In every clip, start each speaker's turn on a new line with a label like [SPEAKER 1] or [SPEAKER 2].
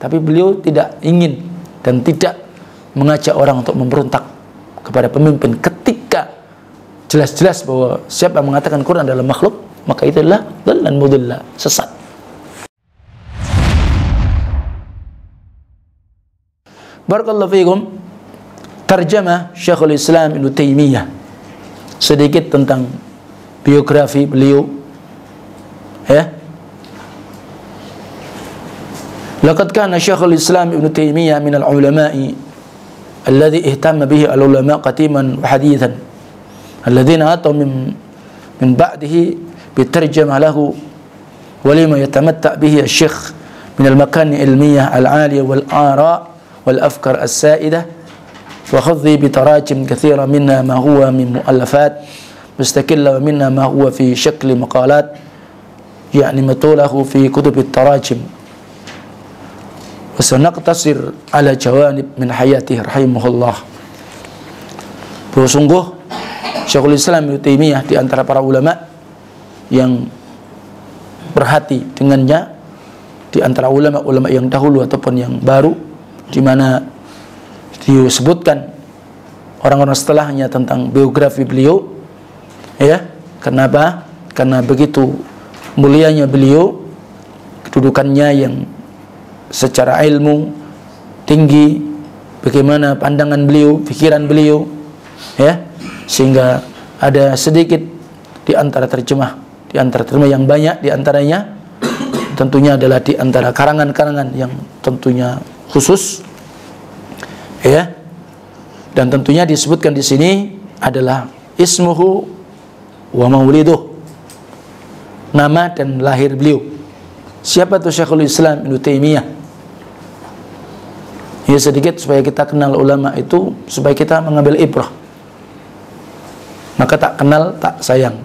[SPEAKER 1] tapi beliau tidak ingin dan tidak mengajak orang untuk memberontak kepada pemimpin ketika jelas-jelas bahwa siapa yang mengatakan Quran adalah makhluk, maka itu adalah dhallan mudilla, sesat. Barakallahu fiikum. Tarjamah Syekhul Islam Ibnu Taimiyah, sedikit tentang biografi beliau, ya. Laqad kana Syekhul Islam Ibnu Taimiyah min al-ulama'i alladhi ihtamma bihi al-ulama' qadiman wa hadithan alladhina atau min ba'dihi bitarjamah lahu wa lima yatamatta' bihi asy-syekh min al-makan al-ilmiyah al-'aliyah wal-ara' wal-afkar as-sa'idah وخذي بتراجم كثيرة منها ما هو من مؤلفات مستقلة ومنها ما هو في شكل مقالات يعني مطوله في كتب التراجم وسنقتصر على جوانب من حياته رحمه الله. Bahwa sungguh Syekhul Islam Ibnu Taimiyah di antara para ulama yang berhati dengannya, di antara ulama-ulama yang dahulu ataupun yang baru, di mana disebutkan orang-orang setelahnya tentang biografi beliau, ya. Kenapa? Karena begitu mulianya beliau, kedudukannya yang secara ilmu tinggi, bagaimana pandangan beliau, pikiran beliau, ya, sehingga ada sedikit di antara terjemah yang banyak, di antaranya tentunya adalah di antara karangan-karangan yang tentunya khusus, ya, dan tentunya disebutkan di sini adalah ismuhu wa mauliduh, nama dan lahir beliau. Siapa itu Syekhul Islam Ibnu Taimiyah? Ya, sedikit supaya kita kenal ulama itu, supaya kita mengambil ibrah. Maka tak kenal tak sayang.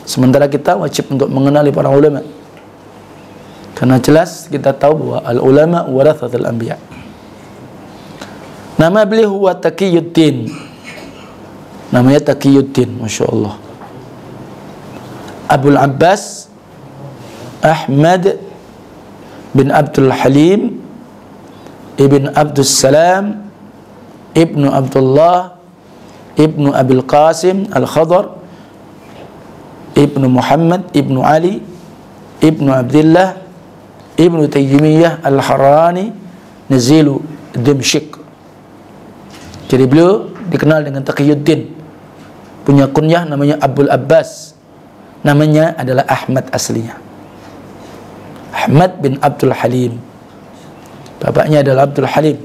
[SPEAKER 1] Sementara kita wajib untuk mengenali para ulama, karena jelas kita tahu bahwa al ulama warathatul anbiya. Nama beliau huwa Taqiyuddin. Namanya Taqiyuddin, Masya Allah. Abul Abbas Ahmad bin Abdul Halim ibn Abdul Salam ibnu Abdullah ibnu Abil Qasim Al-Khadar ibnu Muhammad ibnu Ali ibnu Abdullah ibnu Taimiyah Al-Harrani Nazilu Dimsyik. Jadi beliau dikenal dengan Taqiyuddin, punya kunyah namanya Abul Abbas, namanya adalah Ahmad aslinya, Ahmad bin Abdul Halim. Bapaknya adalah Abdul Halim.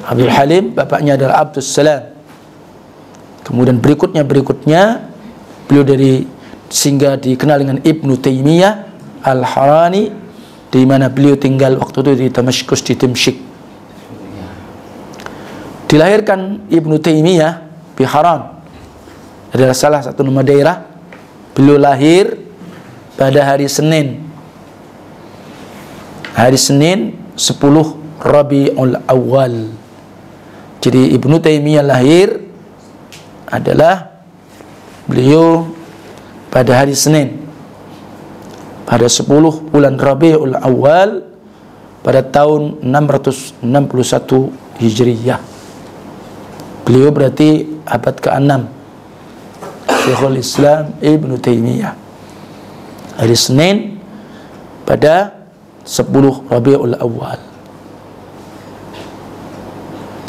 [SPEAKER 1] Abdul Halim, bapaknya adalah Abdul Salam. Kemudian berikutnya beliau sehingga dikenal dengan Ibnu Taimiyah Al-Harrani, di mana beliau tinggal waktu itu di Damaskus, di Dimsyik. Dilahirkan Ibnu Taimiyah di Haran, adalah salah satu nama daerah. Beliau lahir pada hari Senin 10 Rabiul Awal. Jadi Ibnu Taimiyah lahir adalah beliau pada hari Senin pada 10 bulan Rabiul Awal pada tahun 661 Hijriyah. Beliau berarti abad ke-6. Syekhul Islam Ibnu Taimiyah hari Senin pada 10 Rabiul Awal.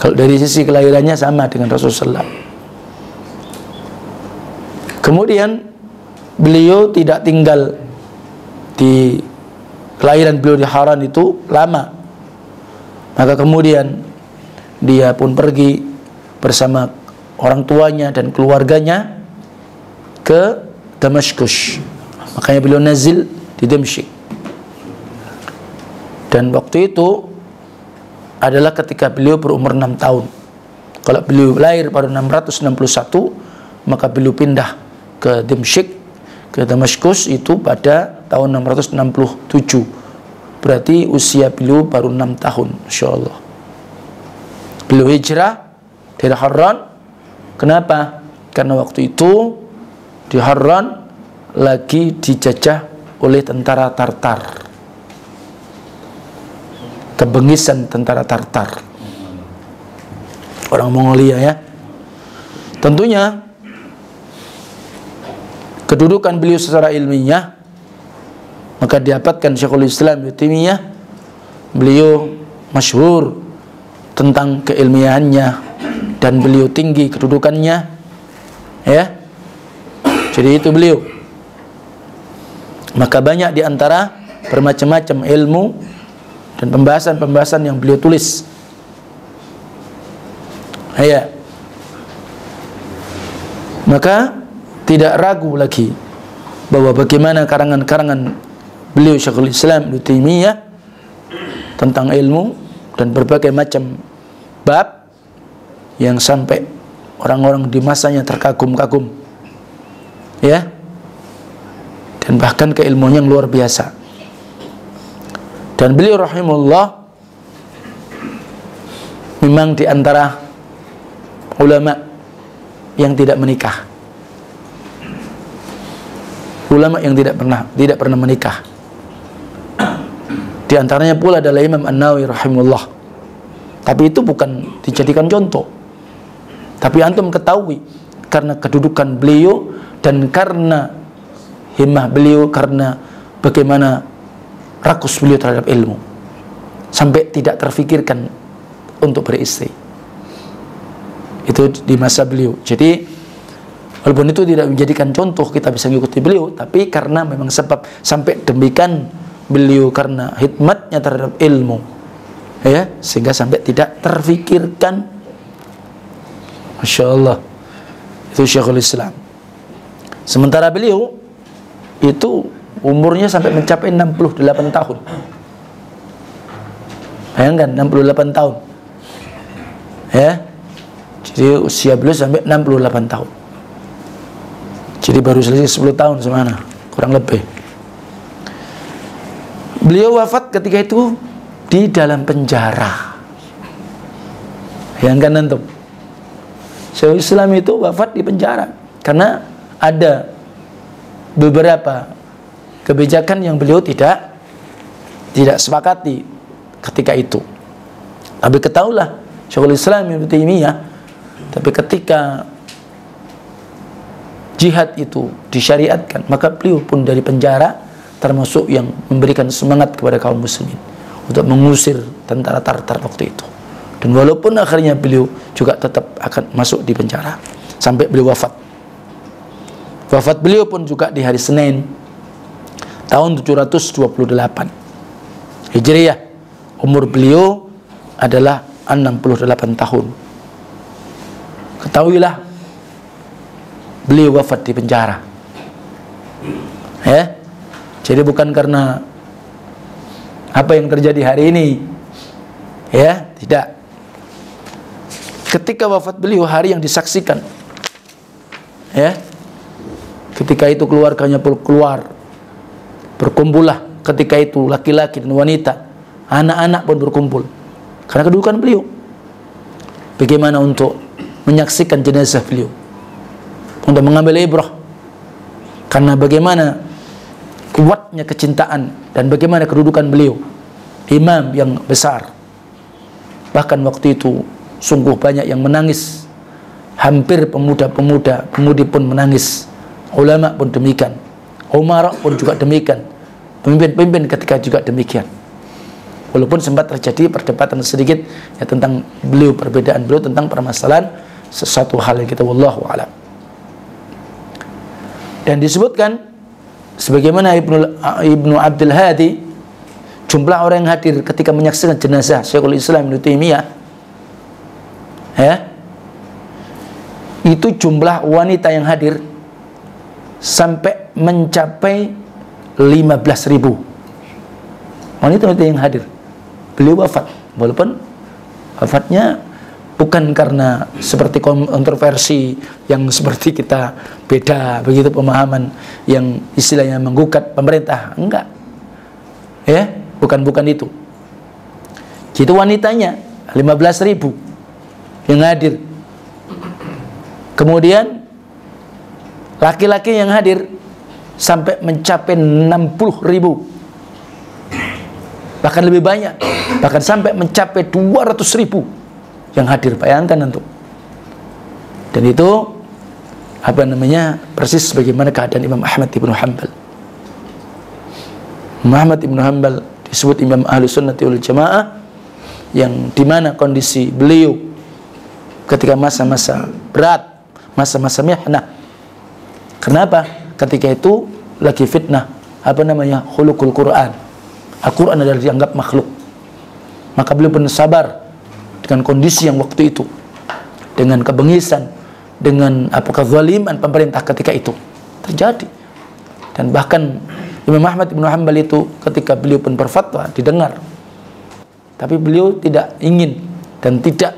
[SPEAKER 1] Kalau dari sisi kelahirannya sama dengan Rasulullah. Kemudian beliau tidak tinggal di kelahiran beliau di Haran itu lama. Maka kemudian dia pun pergi bersama orang tuanya dan keluarganya ke Damaskus. Makanya beliau nazil di Dimsyik. Dan waktu itu adalah ketika beliau berumur 6 tahun. Kalau beliau lahir pada 661, maka beliau pindah ke Dimsyik, ke Damaskus itu pada tahun 667. Berarti usia beliau baru 6 tahun, insyaallah. Beliau hijrah dari Harran. Kenapa? Karena waktu itu di Harran lagi dijajah oleh tentara Tartar. kebengisan tentara Tartar, orang Mongolia ya. Tentunya kedudukan beliau secara ilmiah, maka didapatkan Syekhul Islam Ibnu Taimiyah, beliau masyhur tentang keilmiahannya dan beliau tinggi kedudukannya ya. Jadi itu beliau. Maka banyak di antara bermacam-macam ilmu dan pembahasan-pembahasan yang beliau tulis. Ya. Maka tidak ragu lagi bahwa bagaimana karangan-karangan beliau Syekhul Islam Ibnu Taimiyah tentang ilmu dan berbagai macam bab yang sampai orang-orang di masanya terkagum-kagum ya, dan bahkan keilmuannya yang luar biasa. Dan beliau rahimahullah memang di antara ulama yang tidak menikah, ulama yang tidak pernah menikah. Di antaranya pula adalah Imam An-Nawawi rahimahullah. Tapi itu bukan dijadikan contoh. Tapi antum ketahui karena kedudukan beliau dan karena himmah beliau, karena bagaimana rakus beliau terhadap ilmu sampai tidak terfikirkan untuk beristri. Itu di masa beliau. Jadi walaupun itu tidak menjadikan contoh kita bisa mengikuti beliau, tapi karena memang sebab sampai demikian beliau, karena hikmatnya terhadap ilmu ya, sehingga sampai tidak terfikirkan. Masya Allah, itu Syekhul Islam. Sementara beliau itu umurnya sampai mencapai 68 tahun. Bayangkan 68 tahun ya. Jadi usia beliau sampai 68 tahun. Jadi baru selesai 10 tahun semana, kurang lebih. Beliau wafat ketika itu di dalam penjara. Bayangkan antum, Syekhul Islam itu wafat di penjara karena ada beberapa kebijakan yang beliau tidak sepakati ketika itu. Tapi ketahuilah Syekhul Islam Ibnu Taimiyah, tapi ketika jihad itu disyariatkan, maka beliau pun dari penjara termasuk yang memberikan semangat kepada kaum muslimin untuk mengusir tentara Tartar waktu itu. Dan walaupun akhirnya beliau juga tetap akan masuk di penjara sampai beliau wafat. Wafat beliau pun juga di hari Senin tahun 728 Hijriah. Umur beliau adalah 68 tahun. Ketahuilah beliau wafat di penjara ya. Jadi bukan karena apa yang terjadi hari ini ya, tidak. Ketika wafat beliau, hari yang disaksikan ya, ketika itu keluarganya pun keluar, berkumpullah ketika itu laki-laki dan wanita, anak-anak pun berkumpul karena kedudukan beliau. Bagaimana untuk menyaksikan jenazah beliau, untuk mengambil ibrah, karena bagaimana kuatnya kecintaan dan bagaimana kedudukan beliau, imam yang besar. Bahkan waktu itu sungguh banyak yang menangis, hampir pemudi pun menangis, ulama pun demikian, umara pun juga demikian, pemimpin-pemimpin ketika juga demikian. Walaupun sempat terjadi perdebatan sedikit ya tentang beliau, perbedaan beliau tentang permasalahan sesuatu hal yang kita wallahu a'lam. Dan disebutkan sebagaimana Ibnu Abdul Hadi, jumlah orang yang hadir ketika menyaksikan jenazah Syekhul Islam Ibnu Taimiyah ya, itu jumlah wanita yang hadir sampai mencapai 15.000 wanita yang hadir. Beliau wafat, walaupun wafatnya bukan karena seperti kontroversi yang seperti kita beda begitu pemahaman yang istilahnya menggugat pemerintah, enggak ya, bukan itu. Itu wanitanya 15.000 yang hadir. Kemudian laki-laki yang hadir sampai mencapai 60.000. bahkan lebih banyak, bahkan sampai mencapai 200.000 yang hadir. Bayangkan untuk. Dan itu apa namanya, persis sebagaimana keadaan Imam Ahmad ibnu Hanbal. Imam Ahmad ibnu Hanbal disebut Imam Ahlus Sunnati wal Jamaah, yang dimana kondisi beliau ketika masa-masa berat, masa-masa mihnah. Kenapa? Ketika itu lagi fitnah apa namanya, khuluqul Quran. Al-Quran adalah dianggap makhluk. Maka beliau pun sabar dengan kondisi yang waktu itu, dengan kebengisan, dengan kezaliman pemerintah ketika itu terjadi. Dan bahkan Imam Ahmad ibnu Hanbal itu ketika beliau pun berfatwa didengar, tapi beliau tidak ingin dan tidak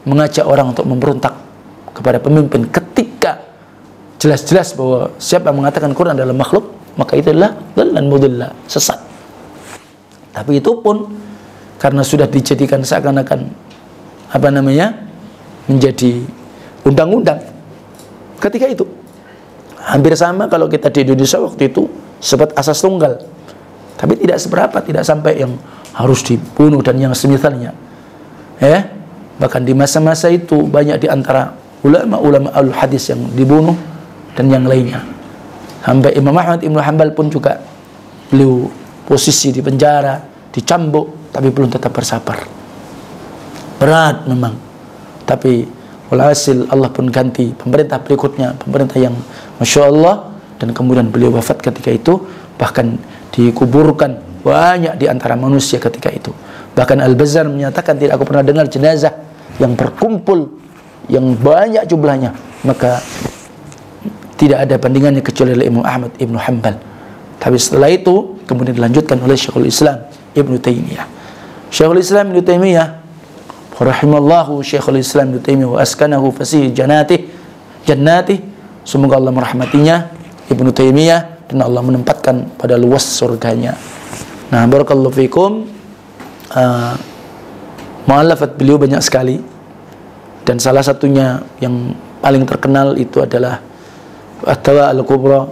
[SPEAKER 1] mengajak orang untuk memberontak kepada pemimpin ketika jelas-jelas bahwa siapa yang mengatakan Quran adalah makhluk, maka itu adalah dhallan mudilla, sesat. Tapi itu pun karena sudah dijadikan seakan-akan apa namanya, menjadi undang-undang ketika itu. Hampir sama kalau kita di Indonesia waktu itu sempat asas tunggal, tapi tidak seberapa, tidak sampai yang harus dibunuh dan yang semisalnya. Bahkan di masa-masa itu banyak di antara ulama-ulama al-hadis yang dibunuh dan yang lainnya. Sampai Imam Ahmad ibnu Hanbal pun juga beliau posisi di penjara, dicambuk, tapi belum tetap bersabar. Berat memang, tapi walhasil Allah pun ganti pemerintah berikutnya, pemerintah yang Masya Allah, dan kemudian beliau wafat ketika itu. Bahkan dikuburkan banyak di antara manusia ketika itu. Bahkan Al-Bazzar menyatakan, tidak aku pernah dengar jenazah yang berkumpul yang banyak jumlahnya, maka tidak ada bandingannya kecuali oleh Imam Ahmad ibnu Hanbal. Tapi setelah itu kemudian dilanjutkan oleh Syekhul Islam Ibnu Taimiyah. Syekhul Islam Ibnu Taimiyah rahimallahu, Syekhul Islam Ibnu Taimiyah wa askanahu fasih jannati, semoga Allah merahmatinya Ibnu Taimiyah dan Allah menempatkan pada luas surganya. Nah, barakallahu fikum. Mu'allafat beliau banyak sekali, dan salah satunya yang paling terkenal itu adalah At-Tawa Al-Kubra,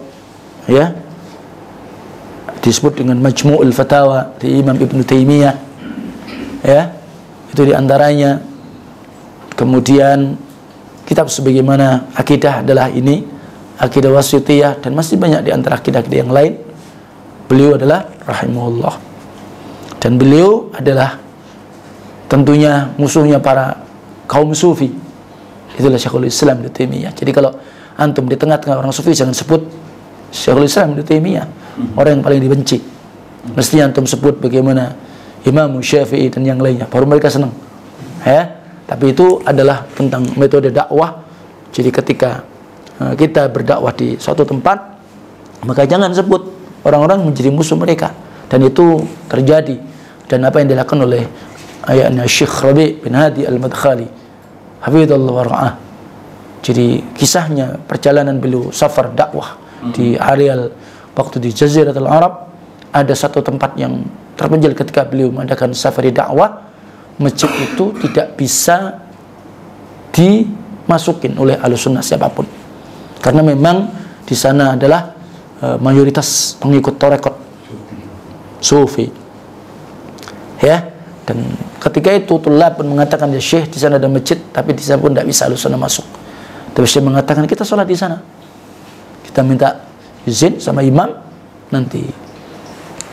[SPEAKER 1] ya, disebut dengan Majmu'ul Fatawa di Imam Ibnu Taimiyah, ya, itu diantaranya. Kemudian kitab sebagaimana akidah adalah ini, akidah wasitiyah, dan masih banyak di antara akidah-akidah yang lain. Beliau adalah rahimahullah, dan beliau adalah tentunya musuhnya para kaum sufi. Itulah Syekhul Islam Ibnu Taimiyah. Jadi kalau antum di tengah-tengah orang sufi, jangan sebut Syekhul Islam Ibnu Taimiyah, orang yang paling dibenci. Mestinya antum sebut bagaimana Imam Syafi'i dan yang lainnya, baru mereka senang. Tapi itu adalah tentang metode dakwah. Jadi ketika kita berdakwah di suatu tempat, maka jangan sebut orang-orang menjadi musuh mereka. Dan itu terjadi, dan apa yang dilakukan oleh ayahnya Syekh Rabi' bin Hadi Al-Madkhali hafizallahu wa ra'ah. Jadi kisahnya perjalanan beliau safar dakwah di areal waktu di Jaziratul Arab, ada satu tempat yang terpencil ketika beliau mengadakan safari dakwah. Masjid itu tidak bisa dimasukin oleh Ahlussunnah siapapun, karena memang di sana adalah mayoritas pengikut tarekat sufi, ya. Dan ketika itu tulab pun mengatakan, ya Syekh, di sana ada masjid, tapi di sana pun tidak bisa Ahlussunnah masuk. Tapi Syekh mengatakan, kita sholat di sana, kita minta izin sama imam, nanti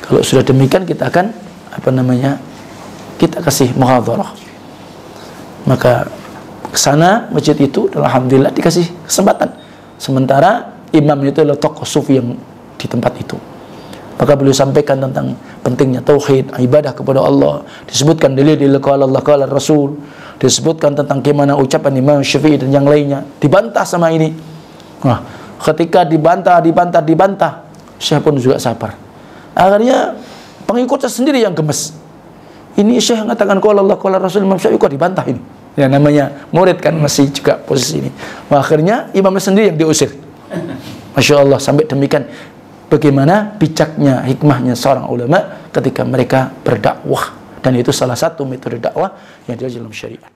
[SPEAKER 1] kalau sudah demikian kita akan apa namanya, kita kasih muhadharah. Maka ke sana masjid itu, dan alhamdulillah dikasih kesempatan. Sementara imam itu adalah tokoh sufi yang di tempat itu. Maka beliau sampaikan tentang pentingnya tauhid, ibadah kepada Allah. Disebutkan dalil qala Allah qala Rasul, disebutkan tentang gimana ucapan Imam Syafi'i dan yang lainnya. Dibantah sama ini. Nah, ketika dibantah, Syekh pun juga sabar. Akhirnya pengikutnya sendiri yang gemes. Ini Syekh mengatakan qala Allah qala Rasul, Imam Syafi'i kok dibantah ini? Ya, namanya murid kan, masih juga posisi ini. Nah, akhirnya imamnya sendiri yang diusir. Masya Allah, sampai demikian bagaimana bijaknya, hikmahnya seorang ulama ketika mereka berdakwah. Dan itu salah satu metode dakwah yang diajarkan dalam syariat.